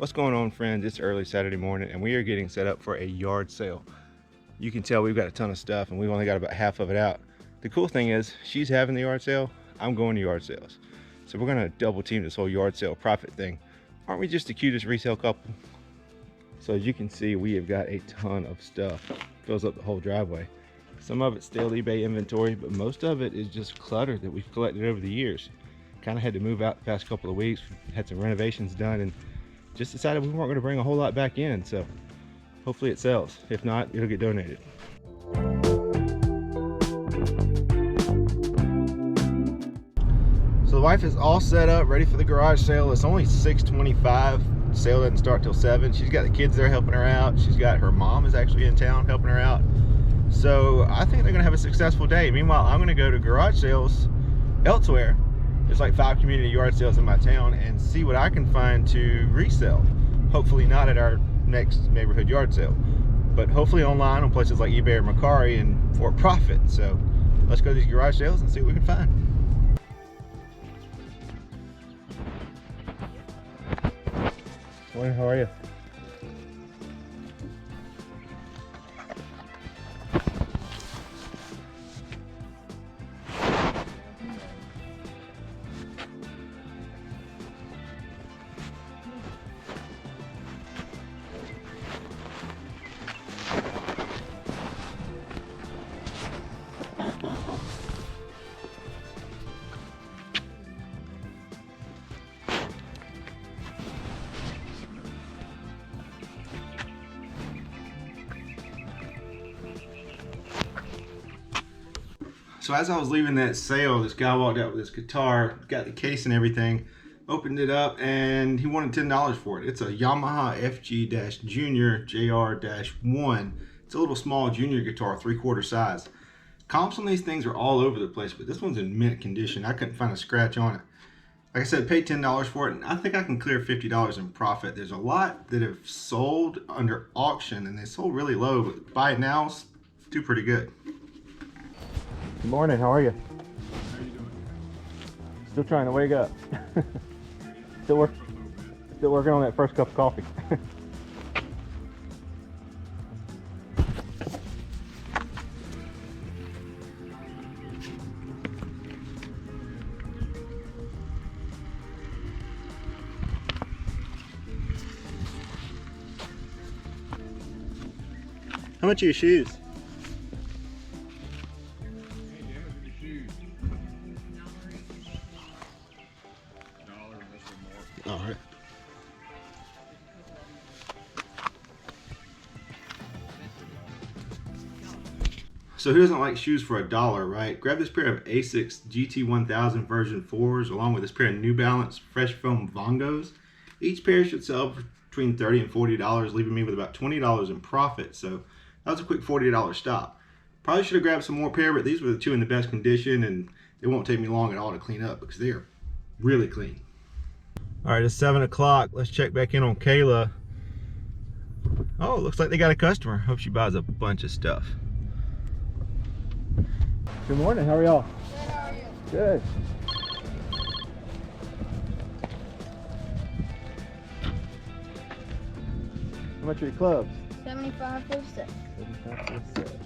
What's going on, friends? It's early Saturday morning and we are getting set up for a yard sale. You can tell we've got a ton of stuff and we've only got about half of it out. The cool thing is she's having the yard sale, I'm going to yard sales. So we're gonna double team this whole yard sale profit thing. Aren't we just the cutest resale couple? So as you can see, we have got a ton of stuff. Fills up the whole driveway. Some of it's still eBay inventory, but most of it is just clutter that we've collected over the years. Kind of had to move out the past couple of weeks, had some renovations done, and just decided we weren't going to bring a whole lot back in, so hopefully it sells. If not, it'll get donated. So the wife is all set up, ready for the garage sale. It's only 6:25. Sale doesn't start till 7. She's got the kids there helping her out. She's got her mom is actually in town helping her out. So I think they're gonna have a successful day. Meanwhile, I'm gonna go to garage sales elsewhere. There's like 5 community yard sales in my town and see what I can find to resell. Hopefully not at our next neighborhood yard sale, but hopefully online on places like eBay or Mercari and for a profit. So let's go to these garage sales and see what we can find. Morning, how are you? So as I was leaving that sale, this guy walked out with his guitar, got the case and everything, opened it up, and he wanted $10 for it. It's a Yamaha FG-Junior JR-1. It's a little small junior guitar, 3/4 size. Comps on these things are all over the place, but this one's in mint condition. I couldn't find a scratch on it. Like I said, paid $10 for it, and I think I can clear $50 in profit. There's a lot that have sold under auction, and they sold really low, but buy it now, do pretty good. Good morning, how are you? How are you doing? Still trying to wake up. Still working on that first cup of coffee. How much are your shoes? All right. So who doesn't like shoes for $1, right? Grab this pair of Asics GT1000 version 4s along with this pair of New Balance Fresh Foam Vongos. Each pair should sell for between $30 and $40, leaving me with about $20 in profit. So that was a quick $40 stop. Probably should have grabbed some more pair, but these were the 2 in the best condition, and it won't take me long at all to clean up because they are really clean. All right, it's 7 o'clock. Let's check back in on Kayla. Oh, looks like they got a customer. Hope she buys a bunch of stuff. Good morning, how are y'all? Good, how are you? Good. How much are your clubs? 75 for the set. 75 for the set.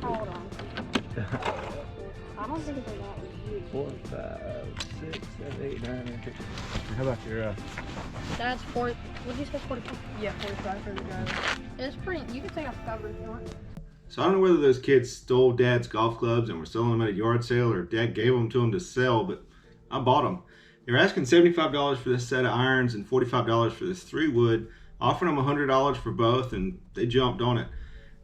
Hold on. I don't think they're that huge. 4, 5, 6, 7, 8, 9, 10. How about your That's 40. What did you say? 45? Yeah, 45 for the driver. It's pretty. You can take off the cover if you want. So I don't know whether those kids stole Dad's golf clubs and were selling them at a yard sale, or Dad gave them to them to sell, but I bought them. They were asking $75 for this set of irons and $45 for this 3-wood, offering them $100 for both, and they jumped on it.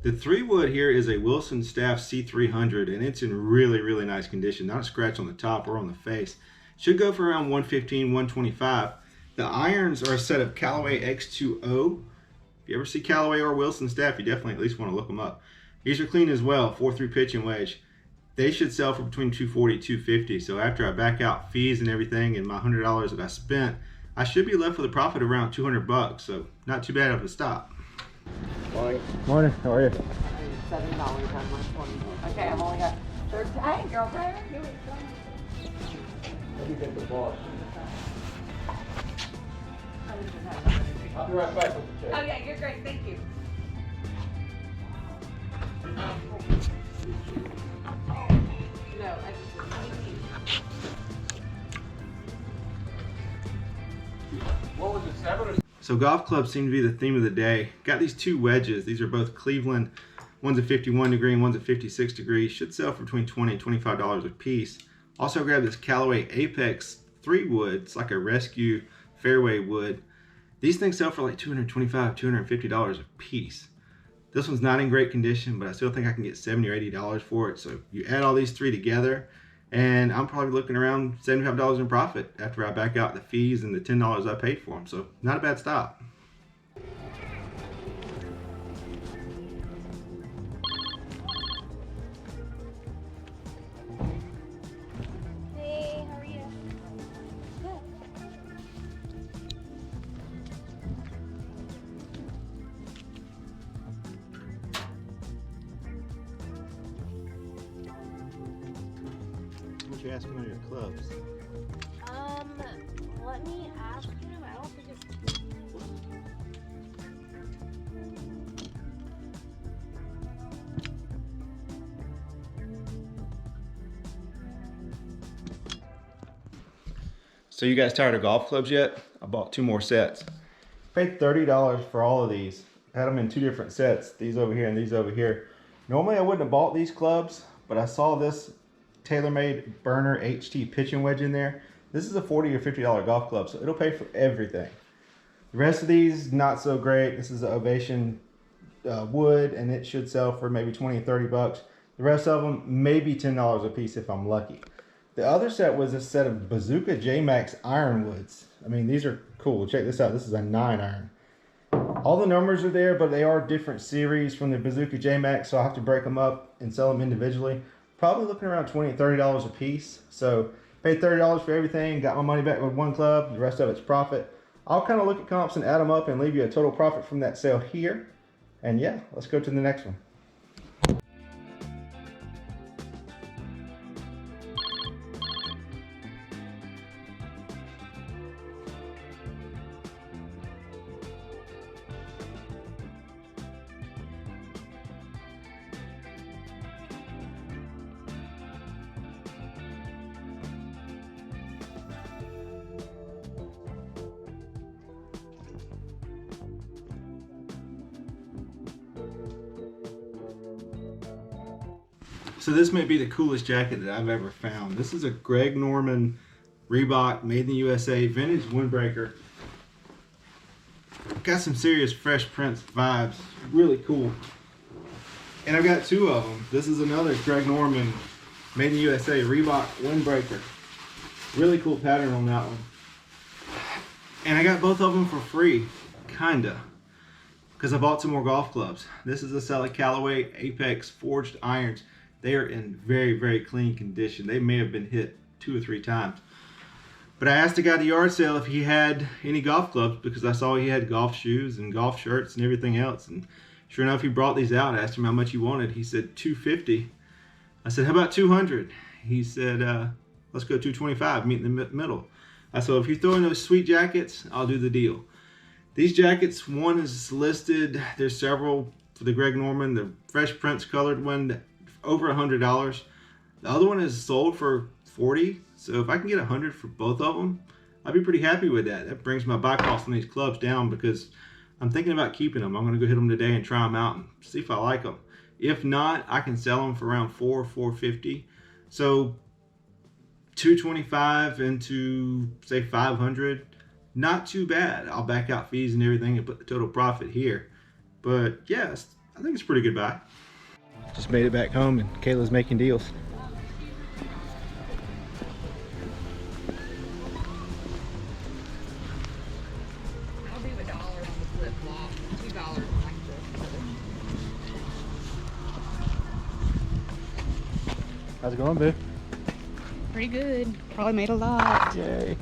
The 3-wood here is a Wilson Staff C300, and it's in really, really nice condition. Not a scratch on the top or on the face. Should go for around $115, $125. The irons are a set of Callaway X2O. If you ever see Callaway or Wilson Staff, you definitely at least want to look them up. These are clean as well, 4-3 pitch and wedge. They should sell for between $240, $250. So after I back out fees and everything and my $100 that I spent, I should be left with a profit around $200. So not too bad of a stop. Morning. Morning, how are you? $7 on my 20. Okay, I've only got 13. Hey, girl, Let me get the boss. I'll be right back with the check. Oh yeah, you're great, thank you. No, I just. What was it, 7 or? So golf clubs seem to be the theme of the day. Got these two wedges. These are both Cleveland. One's a 51 degree and one's a 56 degree. Should sell for between $20 and $25 a piece. Also grabbed this Callaway Apex 3 wood. It's like a rescue fairway wood. These things sell for like $225, $250 a piece. This one's not in great condition, but I still think I can get $70 or $80 for it. So you add all these three together, and I'm probably looking around $75 in profit after I back out the fees and the $10 I paid for them. So not a bad stop. Hey, how are you? Good. What you asking on your clubs? Let me ask him. I don't think it's. So you guys tired of golf clubs yet? I bought 2 more sets. Paid $30 for all of these. Had them in 2 different sets. These over here and these over here. Normally I wouldn't have bought these clubs, but I saw this TaylorMade burner HT pitching wedge in there. This is a $40 or $50 golf club, so it'll pay for everything. The rest of these, not so great. This is an Ovation wood, and it should sell for maybe 20 or 30 bucks. The rest of them, maybe $10 a piece if I'm lucky. The other set was a set of Bazooka J-Max ironwoods. I mean, these are cool. Check this out. This is a 9 iron. All the numbers are there, but they are different series from the Bazooka J-Max, so I'll have to break them up and sell them individually. Probably looking around $20 to $30 a piece. So paid $30 for everything, got my money back with 1 club, the rest of it's profit. I'll kind of look at comps and add them up and leave you a total profit from that sale here. And yeah, let's go to the next one. So this may be the coolest jacket that I've ever found. This is a Greg Norman Reebok made in the USA vintage windbreaker. Got some serious Fresh Prince vibes. Really cool. And I've got 2 of them. This is another Greg Norman made in the USA Reebok windbreaker. Really cool pattern on that one. And I got both of them for free, kinda, because I bought some more golf clubs. This is a set of Callaway Apex forged irons. They are in very, very clean condition. They may have been hit 2 or 3 times. But I asked the guy at the yard sale if he had any golf clubs because I saw he had golf shoes and golf shirts and everything else. And sure enough, he brought these out. I asked him how much he wanted. He said $250. I said, how about $200? He said, let's go $225, meet in the middle. I said, if you throw in those sweet jackets, I'll do the deal. These jackets, one is listed. There's several for the Greg Norman, the Fresh Prince colored one, over $100. The other one is sold for $40. So if I can get $100 for both of them, I'd be pretty happy with that. That brings my buy cost on these clubs down because I'm thinking about keeping them. I'm going to go hit them today and try them out and see if I like them. If not, I can sell them for around $450. So $225 into say $500, not too bad. I'll back out fees and everything and put the total profit here. But yes, I think it's a pretty good buy. Just made it back home and Kayla's making deals. I'll do $1 on the flip flop, $2 on How's it going, boo? Pretty good. Probably made a lot. Yay.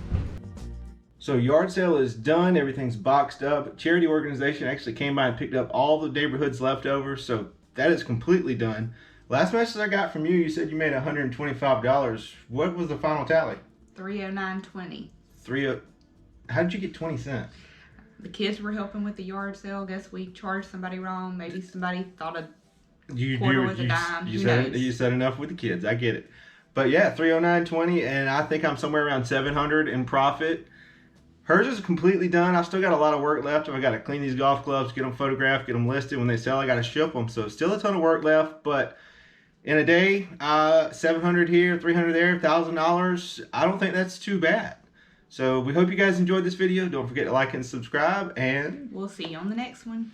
So yard sale is done. Everything's boxed up. Charity organization actually came by and picked up all the neighborhood's leftovers. So that is completely done. Last message I got from you, you said you made $125. What was the final tally? 309.20. How did you get 20 cents? The kids were helping with the yard sale. Guess we charged somebody wrong. Maybe somebody thought a quarter was a dime. Who knows? You said enough with the kids. I get it. But yeah, 309.20, and I think I'm somewhere around 700 in profit. Hers is completely done. I still got a lot of work left. I got to clean these golf clubs, get them photographed, get them listed. When they sell, I got to ship them. So still a ton of work left. But in a day, 700 here, 300 there, $1,000. I don't think that's too bad. So we hope you guys enjoyed this video. Don't forget to like and subscribe, and We'll see you on the next one.